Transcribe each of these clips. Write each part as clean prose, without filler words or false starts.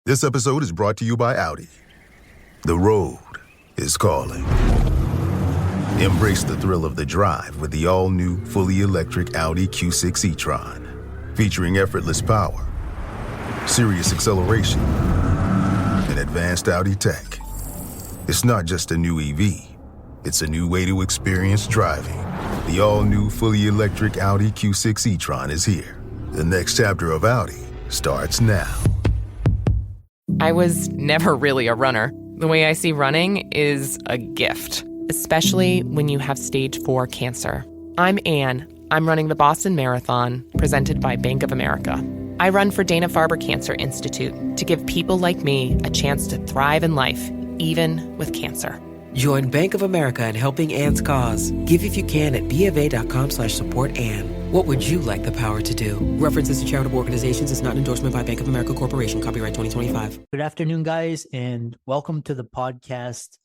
This episode is brought to you by Audi. The road is calling. Embrace the thrill of the drive with the all-new, fully electric Audi Q6 e-tron. Featuring effortless power, serious acceleration, and advanced Audi tech. It's not just a new EV, it's a new way to experience driving. The all-new, fully electric Audi Q6 e-tron is here. The next chapter of Audi starts now. I was never really a runner. The way I see running is a gift, especially when you have stage 4 cancer. I'm Anne. I'm running the Boston Marathon, presented by Bank of America. I run for Dana-Farber Cancer Institute to give people like me a chance to thrive in life, even with cancer. Join Bank of America in helping Anne's cause. Give if you can at BofA.com/supportAnne. What would you like the power to do? References to charitable organizations is not an endorsement by Bank of America Corporation. Copyright 2025. Good afternoon, guys, and welcome to the podcast.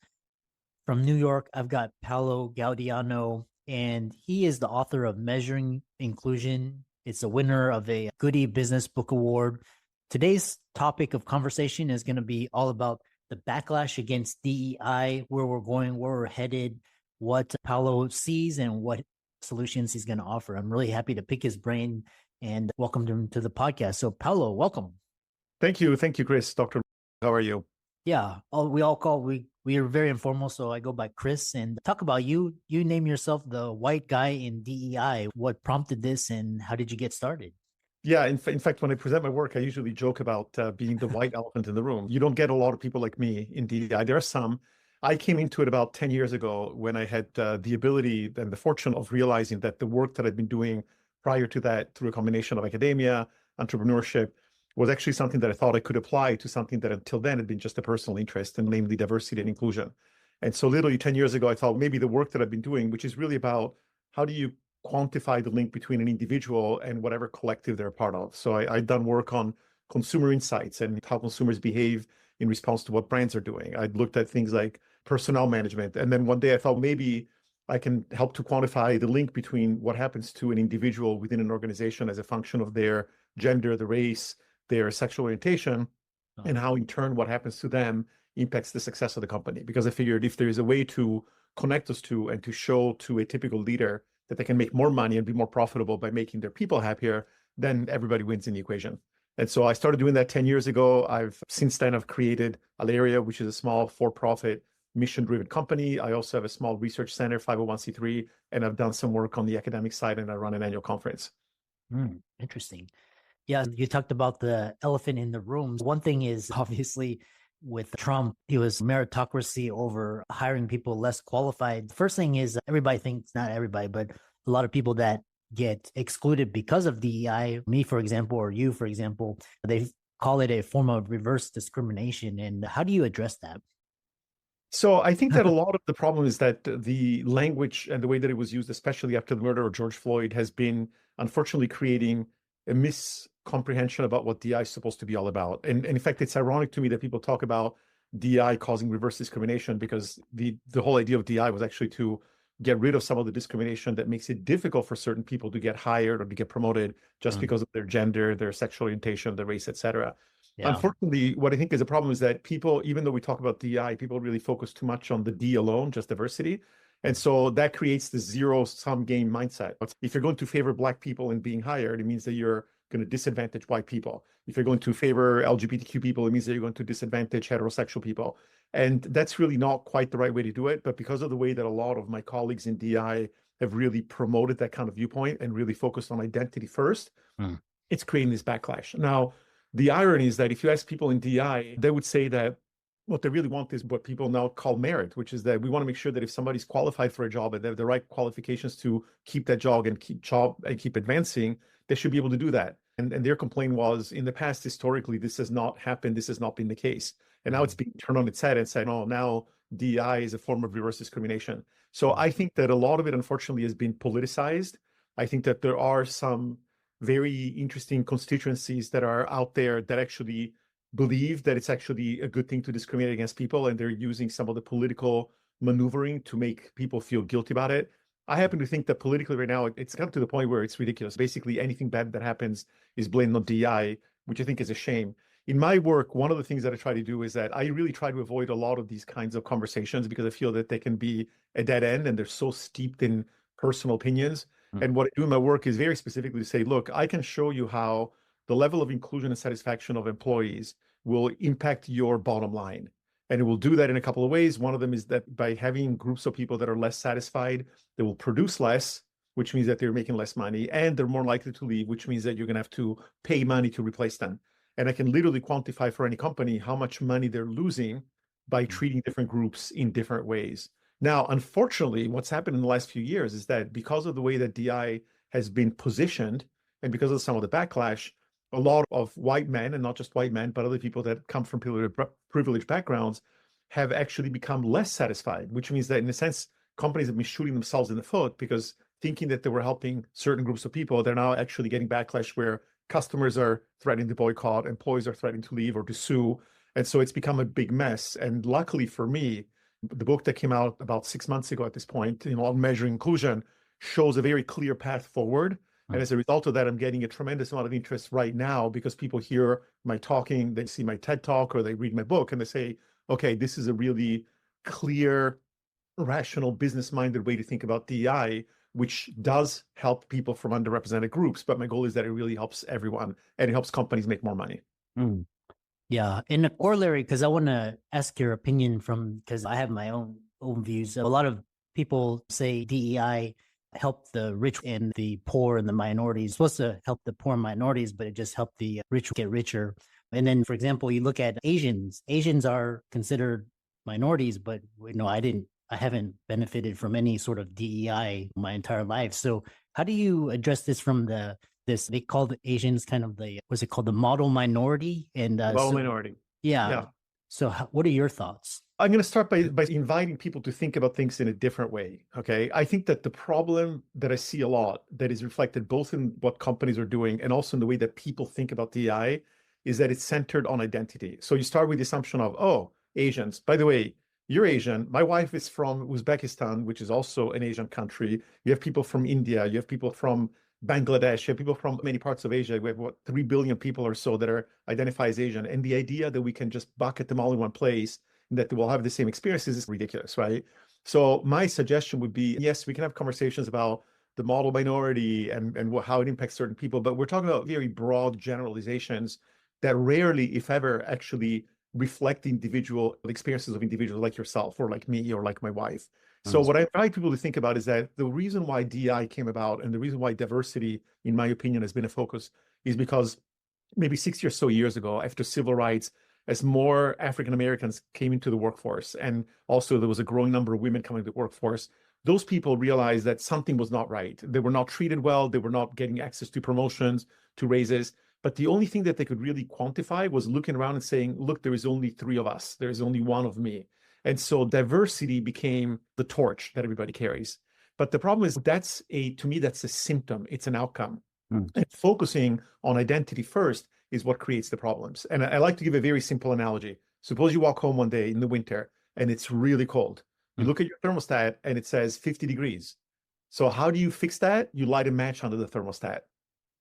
From New York, I've got Paolo Gaudiano, and he is the author of Measuring Inclusion. It's a winner of a Goody Business Book Award. Today's topic of conversation is going to be all about the backlash against DEI, where we're going, where we're headed, what Paolo sees, and what solutions he's going to offer. I'm really happy to pick his brain and welcome him to the podcast. So, Paolo, welcome. Thank you, Chris. Dr. How are you? Yeah, we are very informal, so I go by Chris. And talk about you. You name yourself the white guy in DEI. What prompted this, and how did you get started? Yeah, in fact, when I present my work, I usually joke about being the white elephant in the room. You don't get a lot of people like me in DEI. There are some. I came into it about 10 years ago when I had the ability and the fortune of realizing that the work that I'd been doing prior to that, through a combination of academia, entrepreneurship, was actually something that I thought I could apply to something that until then had been just a personal interest, and namely diversity and inclusion. And so literally 10 years ago, I thought maybe the work that I've been doing, which is really about how do you quantify the link between an individual and whatever collective they're a part of. So I'd done work on consumer insights and how consumers behave in response to what brands are doing. I'd looked at things like personnel management. And then one day I thought maybe I can help to quantify the link between what happens to an individual within an organization as a function of their gender, the race, their sexual orientation, and how in turn what happens to them impacts the success of the company. Because I figured if there is a way to connect those two and to show to a typical leader that they can make more money and be more profitable by making their people happier, then everybody wins in the equation. And so I started doing that 10 years ago. Since then I've created Alaria, which is a small for-profit mission-driven company. I also have a small research center, 501c3, and I've done some work on the academic side, and I run an annual conference. Interesting. Yeah, you talked about the elephant in the room. One thing is obviously with Trump, he was meritocracy over hiring people less qualified. The first thing is everybody thinks, not everybody, but a lot of people that get excluded because of DEI, me, for example, or you, for example, they call it a form of reverse discrimination. And how do you address that? So I think that a lot of the problem is that the language and the way that it was used, especially after the murder of George Floyd, has been unfortunately creating a miscomprehension about what DEI is supposed to be all about. And in fact, it's ironic to me that people talk about DEI causing reverse discrimination, because the whole idea of DEI was actually to get rid of some of the discrimination that makes it difficult for certain people to get hired or to get promoted just because of their gender, their sexual orientation, their race, etc. Yeah. Unfortunately, what I think is a problem is that people, even though we talk about DEI, people really focus too much on the D alone, just diversity. And so that creates the zero-sum game mindset. If you're going to favor Black people in being hired, it means that you're going to disadvantage white people. If you're going to favor LGBTQ people, it means that you're going to disadvantage heterosexual people. And that's really not quite the right way to do it. But because of the way that a lot of my colleagues in DEI have really promoted that kind of viewpoint and really focused on identity first, it's creating this backlash. Now, the irony is that if you ask people in DEI, they would say that what they really want is what people now call merit, which is that we want to make sure that if somebody's qualified for a job and they have the right qualifications to keep that job and keep advancing, they should be able to do that. And their complaint was, in the past, historically, this has not happened. This has not been the case. And now it's being turned on its head and said, oh, now DEI is a form of reverse discrimination. So I think that a lot of it, unfortunately, has been politicized. I think that there are some very interesting constituencies that are out there that actually believe that it's actually a good thing to discriminate against people, and they're using some of the political maneuvering to make people feel guilty about it. I happen to think that politically right now, it's come to the point where it's ridiculous. Basically, anything bad that happens is blamed on DEI, which I think is a shame. in my work, one of the things that I try to do is that I really try to avoid a lot of these kinds of conversations because I feel that they can be a dead end and they're so steeped in personal opinions. And what I do in my work is very specifically to say, look, I can show you how the level of inclusion and satisfaction of employees will impact your bottom line. And it will do that in a couple of ways. One of them is that by having groups of people that are less satisfied, they will produce less, which means that they're making less money, and they're more likely to leave, which means that you're going to have to pay money to replace them. And I can literally quantify for any company how much money they're losing by treating different groups in different ways. Now, unfortunately, what's happened in the last few years is that because of the way that DI has been positioned and because of some of the backlash, a lot of white men, and not just white men, but other people that come from privileged backgrounds have actually become less satisfied, which means that in a sense, companies have been shooting themselves in the foot because thinking that they were helping certain groups of people, they're now actually getting backlash where customers are threatening to boycott, employees are threatening to leave or to sue. And so it's become a big mess. And luckily for me, the book that came out about 6 months ago at this point, on measuring inclusion, shows a very clear path forward. And as a result of that, I'm getting a tremendous amount of interest right now because people hear my talking, they see my TED Talk, or they read my book, and they say, okay, this is a really clear, rational, business-minded way to think about DEI, which does help people from underrepresented groups. But my goal is that it really helps everyone, and it helps companies make more money. Yeah. In a corollary, because I want to ask your opinion because I have my own views. A lot of people say DEI help the rich and the poor and the minorities. It's supposed to help the poor and minorities, but it just helped the rich get richer. And then, for example, you look at Asians. Asians are considered minorities, but I haven't benefited from any sort of DEI my entire life. So how do you address this from they call the Asians kind of what's it called? The model minority? And Minority. Yeah. So what are your thoughts? I'm going to start by inviting people to think about things in a different way. Okay. I think that the problem that I see a lot that is reflected both in what companies are doing and also in the way that people think about DEI is that it's centered on identity. So you start with the assumption of, oh, Asians, by the way, you're Asian. My wife is from Uzbekistan, which is also an Asian country. You have people from India. You have people from Bangladesh. You have people from many parts of Asia. We have 3 billion people or so that are identified as Asian. And the idea that we can just bucket them all in one place and that they will have the same experiences is ridiculous, right? So my suggestion would be, yes, we can have conversations about the model minority and how it impacts certain people, but we're talking about very broad generalizations that rarely, if ever, actually reflect the individual experiences of individuals like yourself or like me or like my wife. So what I invite people to think about is that the reason why DEI came about and the reason why diversity, in my opinion, has been a focus is because maybe 60 or so years ago, after civil rights, as more African Americans came into the workforce, and also there was a growing number of women coming to the workforce, those people realized that something was not right. They were not treated well. They were not getting access to promotions, to raises. But the only thing that they could really quantify was looking around and saying, look, there is only 3 of us. There is only 1 of me. And so diversity became the torch that everybody carries. But the problem is to me, that's a symptom. It's an outcome. And focusing on identity first is what creates the problems. And I like to give a very simple analogy. Suppose you walk home one day in the winter and it's really cold. You look at your thermostat and it says 50 degrees. So how do you fix that? You light a match under the thermostat.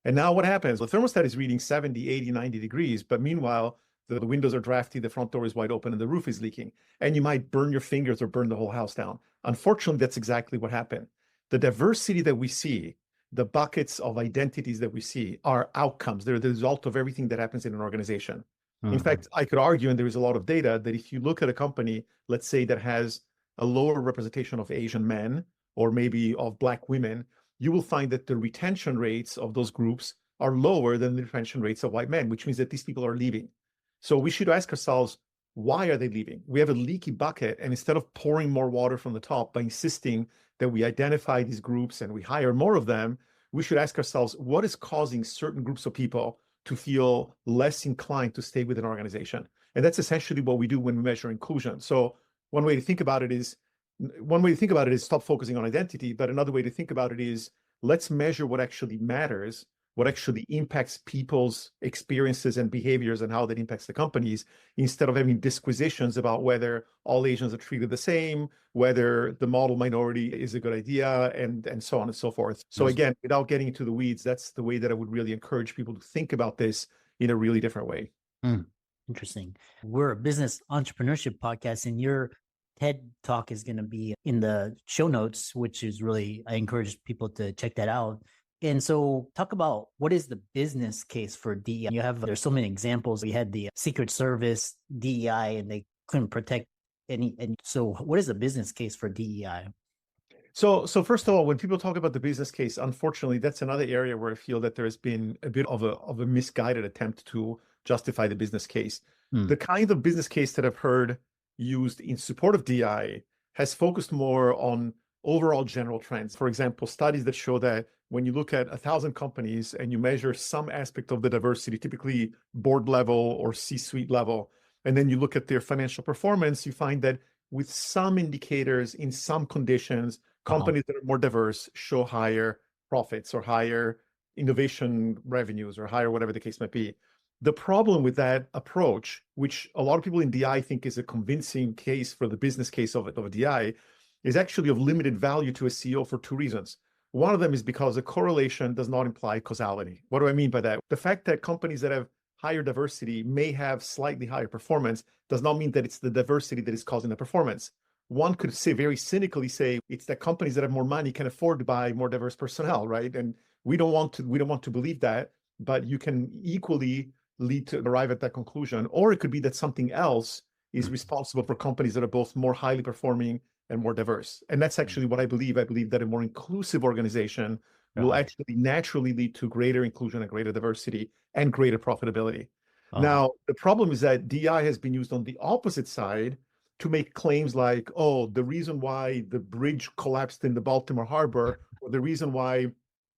And now what happens? The thermostat is reading 70, 80, 90 degrees, but meanwhile, the windows are drafty, the front door is wide open, and the roof is leaking. And you might burn your fingers or burn the whole house down. Unfortunately, that's exactly what happened. The diversity that we see, the buckets of identities that we see are outcomes. They're the result of everything that happens in an organization. In fact, I could argue, and there is a lot of data, that if you look at a company, let's say that has a lower representation of Asian men or maybe of Black women, you will find that the retention rates of those groups are lower than the retention rates of white men, which means that these people are leaving. So we should ask ourselves, why are they leaving? We have a leaky bucket, and instead of pouring more water from the top by insisting that we identify these groups and we hire more of them, we should ask ourselves, what is causing certain groups of people to feel less inclined to stay with an organization? And that's essentially what we do when we measure inclusion. So one way to think about it is stop focusing on identity, but another way to think about it is let's measure what actually matters, what actually impacts people's experiences and behaviors and how that impacts the companies, instead of having disquisitions about whether all Asians are treated the same, whether the model minority is a good idea, and so on and so forth. So again, without getting into the weeds, that's the way that I would really encourage people to think about this in a really different way. Interesting. We're a business entrepreneurship podcast, and your TED talk is going to be in the show notes, which is really, I encourage people to check that out. And so talk about what is the business case for DEI. There's so many examples. We had the Secret Service DEI, and they couldn't protect any. And so what is the business case for DEI? So first of all, when people talk about the business case, unfortunately, that's another area where I feel that there has been a bit of a misguided attempt to justify the business case. The kind of business case that I've heard used in support of DEI has focused more on overall general trends. For example, studies that show that when you look at 1,000 companies and you measure some aspect of the diversity, typically board level or C-suite level, and then you look at their financial performance, you find that with some indicators in some conditions, companies that are more diverse show higher profits or higher innovation revenues or higher whatever the case might be. The problem with that approach, which a lot of people in DI think is a convincing case for the business case of DI, is actually of limited value to a CEO for two reasons. One of them is because a correlation does not imply causality. What do I mean by that? The fact that companies that have higher diversity may have slightly higher performance does not mean that it's the diversity that is causing the performance. One could say very cynically say it's that companies that have more money can afford to buy more diverse personnel, right? And we don't want to believe that, but you can equally lead to arrive at that conclusion. Or it could be that something else is responsible for companies that are both more highly performing and more diverse. And that's actually what I believe. I believe that a more inclusive organization will actually naturally lead to greater inclusion and greater diversity and greater profitability. Now, the problem is that DEI has been used on the opposite side to make claims like, oh, the reason why the bridge collapsed in the Baltimore harbor, or the reason why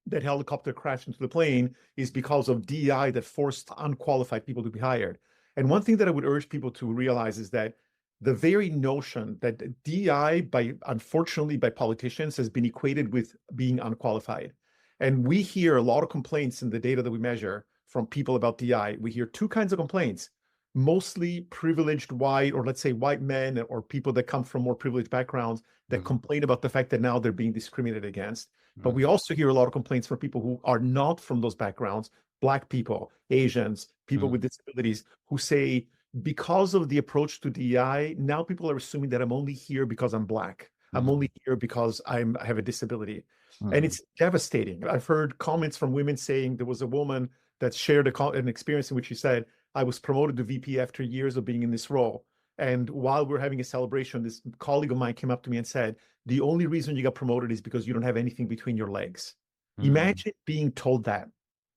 that helicopter crashed into the plane is because of DEI that forced unqualified people to be hired. And one thing that I would urge people to realize is that the very notion that DEI, unfortunately by politicians, has been equated with being unqualified. And we hear a lot of complaints in the data that we measure from people about DEI. We hear two kinds of complaints. Mostly privileged white, or let's say white men, or people that come from more privileged backgrounds that complain about the fact that now they're being discriminated against. But we also hear a lot of complaints from people who are not from those backgrounds, Black people, Asians, people with disabilities, who say, because of the approach to DEI, now people are assuming that I'm only here because I'm Black. I'm only here because I have a disability. And it's devastating. I've heard comments from women saying there was a woman that shared an experience in which she said, I was promoted to VP after years of being in this role. And while we're having a celebration, this colleague of mine came up to me and said, the only reason you got promoted is because you don't have anything between your legs. Imagine being told that.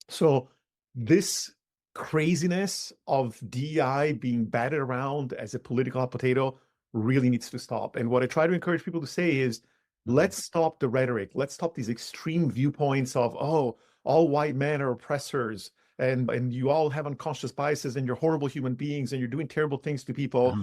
So this craziness of DEI being batted around as a political hot potato really needs to stop. And what I try to encourage people to say is, let's stop the rhetoric. Let's stop these extreme viewpoints of, oh, all white men are oppressors, and you all have unconscious biases, and you're horrible human beings, and you're doing terrible things to people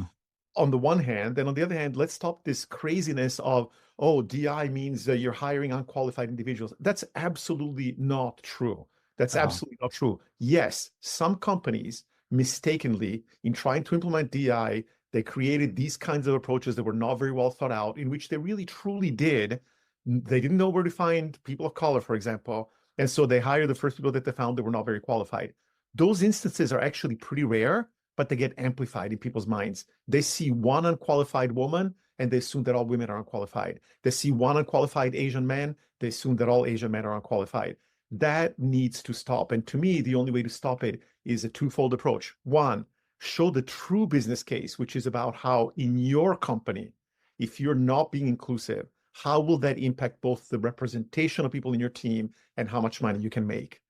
on the one hand. And on the other hand, let's stop this craziness of, oh, DI means you're hiring unqualified individuals. That's absolutely not true. That's absolutely not true. Yes, some companies mistakenly, in trying to implement DI, they created these kinds of approaches that were not very well thought out, in which they really truly did. They didn't know where to find people of color, for example. And so they hired the first people that they found that were not very qualified. Those instances are actually pretty rare, but they get amplified in people's minds. They see one unqualified woman and they assume that all women are unqualified. They see one unqualified Asian man, they assume that all Asian men are unqualified. That needs to stop. And to me, the only way to stop it is a twofold approach. One, show the true business case, which is about how in your company, if you're not being inclusive, how will that impact both the representation of people in your team and how much money you can make?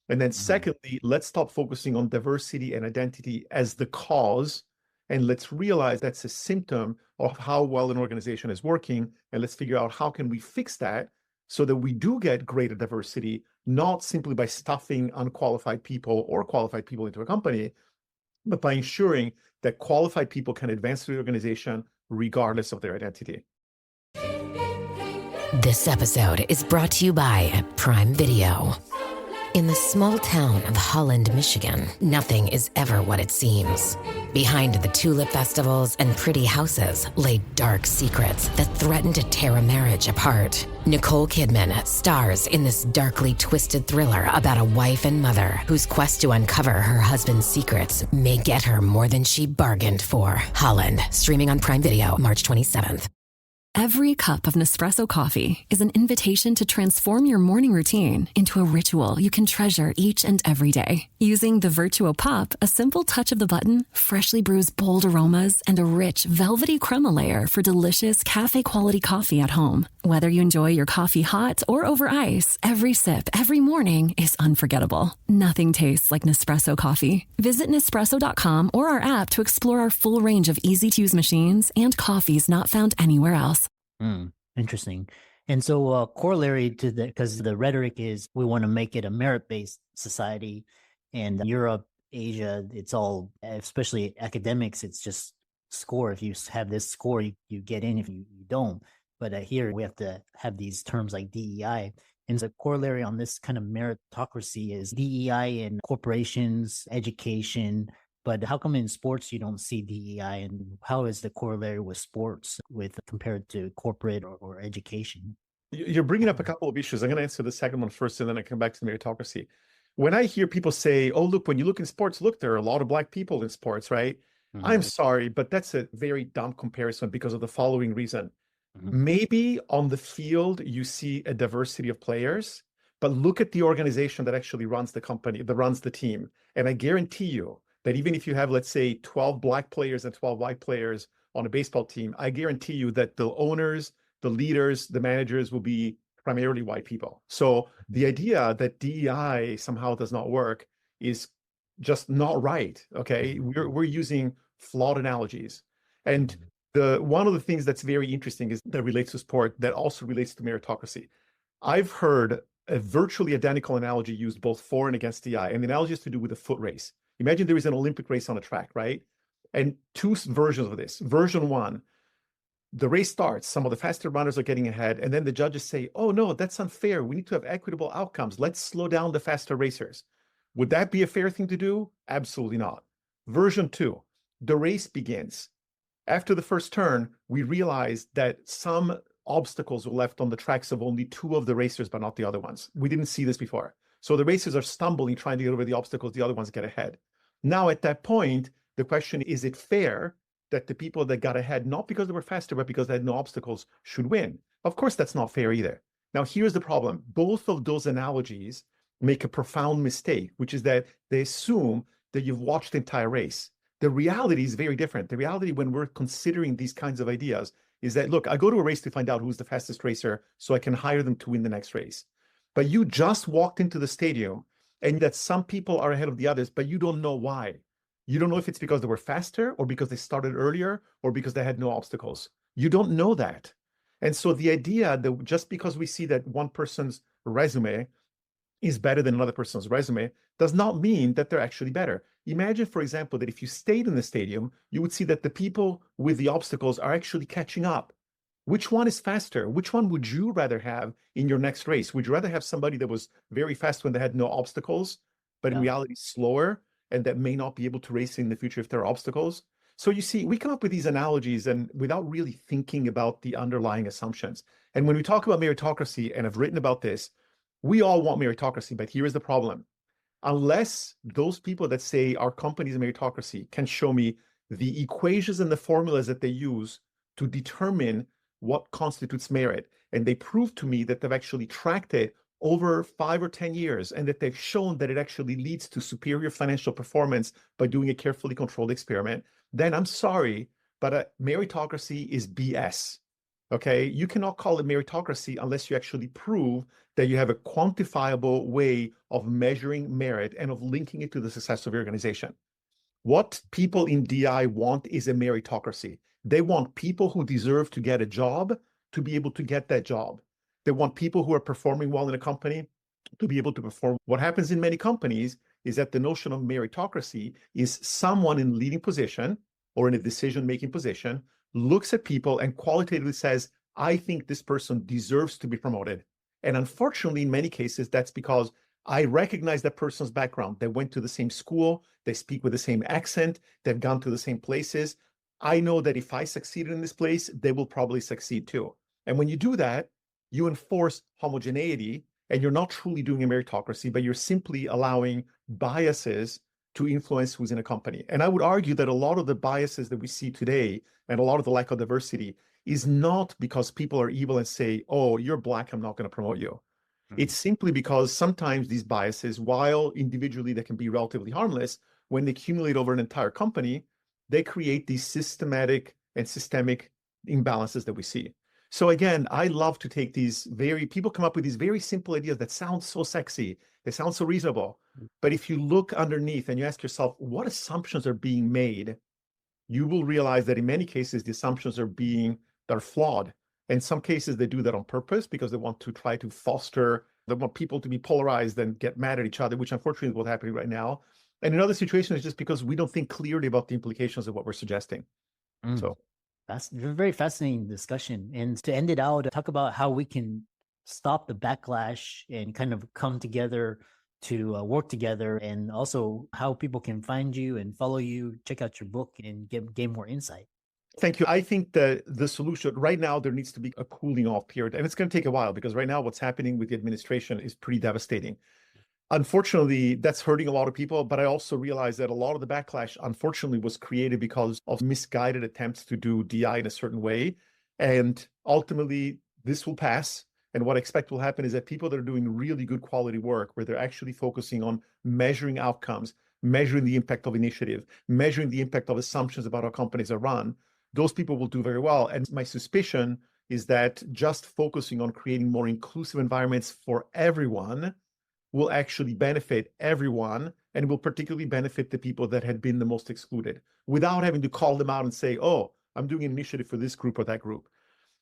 And then secondly, let's stop focusing on diversity and identity as the cause, and let's realize that's a symptom of how well an organization is working, and let's figure out how can we fix that so that we do get greater diversity, not simply by stuffing unqualified people or qualified people into a company, but by ensuring that qualified people can advance through the organization regardless of their identity. This episode is brought to you by Prime Video. In the small town of Holland, Michigan, nothing is ever what it seems. Behind the tulip festivals and pretty houses lay dark secrets that threaten to tear a marriage apart. Nicole Kidman stars in this darkly twisted thriller about a wife and mother whose quest to uncover her husband's secrets may get her more than she bargained for. Holland, streaming on Prime Video March 27th. Every cup of Nespresso coffee is an invitation to transform your morning routine into a ritual you can treasure each and every day. Using the Virtuo Pup, a simple touch of the button freshly brews bold aromas and a rich, velvety crema layer for delicious cafe-quality coffee at home. Whether you enjoy your coffee hot or over ice, every sip, every morning is unforgettable. Nothing tastes like Nespresso coffee. Visit Nespresso.com or our app to explore our full range of easy-to-use machines and coffees not found anywhere else. Interesting. And so corollary to that, because the rhetoric is we want to make it a merit-based society, and Europe, Asia, it's all, especially academics, it's just score. If you have this score, you get in. If you don't. But here we have to have these terms like DEI. And the corollary on this kind of meritocracy is DEI in corporations, education. But how come in sports you don't see DEI, and how is the corollary with sports compared to corporate or education? You're bringing up a couple of issues. I'm going to answer the second one first, and then I come back to meritocracy. When I hear people say, "Oh, look, when you look in sports, look, there are a lot of Black people in sports," right? Mm-hmm. I'm sorry, but that's a very dumb comparison because of the following reason. Mm-hmm. Maybe on the field you see a diversity of players, but look at the organization that actually runs the company, that runs the team, and I guarantee you that even if you have, let's say, 12 Black players and 12 white players on a baseball team, I guarantee you that the owners, the leaders, the managers will be primarily white people. So the idea that DEI somehow does not work is just not right, okay? We're using flawed analogies. And one of the things that's very interesting is that relates to sport, that also relates to meritocracy. I've heard a virtually identical analogy used both for and against DEI, and the analogy has to do with a foot race. Imagine there is an Olympic race on a track, right? And two versions of this. Version one, the race starts, some of the faster runners are getting ahead, and then the judges say, "Oh no, that's unfair. We need to have equitable outcomes. Let's slow down the faster racers." Would that be a fair thing to do? Absolutely not. Version two, the race begins. After the first turn, we realized that some obstacles were left on the tracks of only two of the racers, but not the other ones. We didn't see this before. So the racers are stumbling, trying to get over the obstacles, the other ones get ahead. Now, at that point, the question is it fair that the people that got ahead, not because they were faster, but because they had no obstacles, should win? Of course, that's not fair either. Now, here's the problem. Both of those analogies make a profound mistake, which is that they assume that you've watched the entire race. The reality is very different. The reality when we're considering these kinds of ideas is that, look, I go to a race to find out who's the fastest racer so I can hire them to win the next race. But you just walked into the stadium and that some people are ahead of the others, but you don't know why. You don't know if it's because they were faster or because they started earlier or because they had no obstacles. You don't know that. And so the idea that just because we see that one person's resume is better than another person's resume does not mean that they're actually better. Imagine, for example, that if you stayed in the stadium, you would see that the people with the obstacles are actually catching up. Which one is faster? Which one would you rather have in your next race? Would you rather have somebody that was very fast when they had no obstacles, but in reality slower, and that may not be able to race in the future if there are obstacles? So you see, we come up with these analogies and without really thinking about the underlying assumptions. And when we talk about meritocracy, and I've written about this, we all want meritocracy, but here is the problem. Unless those people that say our company is a meritocracy can show me the equations and the formulas that they use to determine what constitutes merit, and they prove to me that they've actually tracked it over 5 or 10 years, and that they've shown that it actually leads to superior financial performance by doing a carefully controlled experiment, then I'm sorry, but meritocracy is BS. Okay, you cannot call it meritocracy unless you actually prove that you have a quantifiable way of measuring merit and of linking it to the success of your organization. What people in DI want is a meritocracy. They want people who deserve to get a job to be able to get that job. They want people who are performing well in a company to be able to perform. What happens in many companies is that the notion of meritocracy is someone in a leading position or in a decision-making position looks at people and qualitatively says, I think this person deserves to be promoted. And unfortunately, in many cases, that's because I recognize that person's background. They went to the same school, they speak with the same accent, they've gone to the same places. I know that if I succeeded in this place, they will probably succeed too. And when you do that, you enforce homogeneity, and you're not truly doing a meritocracy, but you're simply allowing biases to influence who's in a company. And I would argue that a lot of the biases that we see today and a lot of the lack of diversity is not because people are evil and say, oh, you're Black, I'm not going to promote you. It's simply because sometimes these biases, while individually they can be relatively harmless, when they accumulate over an entire company, they create these systematic and systemic imbalances that we see. So again, I love to take these people come up with these very simple ideas that sound so sexy, they sound so reasonable. But if you look underneath and you ask yourself, what assumptions are being made, you will realize that in many cases, the assumptions are flawed. In some cases, they do that on purpose because they want to try to foster, they want people to be polarized and get mad at each other, which unfortunately is what's happening right now. And in other situations, it's just because we don't think clearly about the implications of what we're suggesting. So that's a very fascinating discussion. And to end it out, talk about how we can stop the backlash and kind of come together to work together, and also how people can find you and follow you, check out your book, and gain more insight. Thank you. I think that the solution right now, there needs to be a cooling off period, and it's going to take a while because right now what's happening with the administration is pretty devastating. Unfortunately, that's hurting a lot of people, but I also realize that a lot of the backlash, unfortunately, was created because of misguided attempts to do DI in a certain way. And ultimately, this will pass. And what I expect will happen is that people that are doing really good quality work, where they're actually focusing on measuring outcomes, measuring the impact of initiative, measuring the impact of assumptions about how companies are run, those people will do very well. And my suspicion is that just focusing on creating more inclusive environments for everyone will actually benefit everyone, and will particularly benefit the people that had been the most excluded, without having to call them out and say, oh, I'm doing an initiative for this group or that group.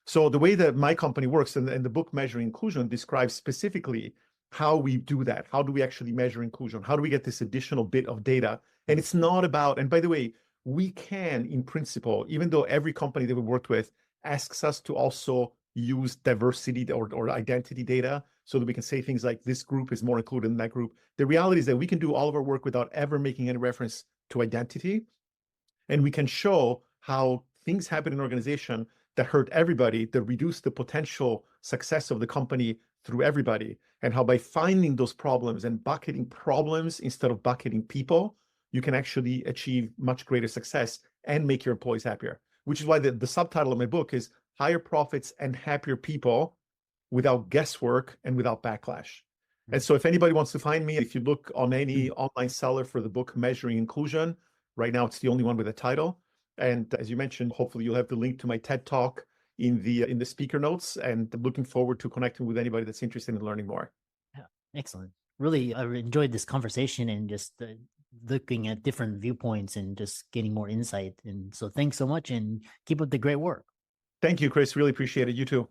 So the way that my company works, and the book Measuring Inclusion describes specifically how we do that. How do we actually measure inclusion? How do we get this additional bit of data? And it's not about, and by the way, we can, in principle, even though every company that we worked with asks us to also use diversity or identity data so that we can say things like this group is more included in that group. The reality is that we can do all of our work without ever making any reference to identity. And we can show how things happen in an organization that hurt everybody, that reduce the potential success of the company through everybody, and how by finding those problems and bucketing problems instead of bucketing people, you can actually achieve much greater success and make your employees happier, which is why the subtitle of my book is Higher Profits and Happier People Without Guesswork and Without Backlash. And so if anybody wants to find me, if you look on any online seller for the book Measuring Inclusion, right now it's the only one with a title. And as you mentioned, hopefully you'll have the link to my TED Talk in the speaker notes, and I'm looking forward to connecting with anybody that's interested in learning more. Yeah, excellent. Really, I enjoyed this conversation and just looking at different viewpoints and just getting more insight. And so thanks so much, and keep up the great work. Thank you, Chris. Really appreciate it. You too.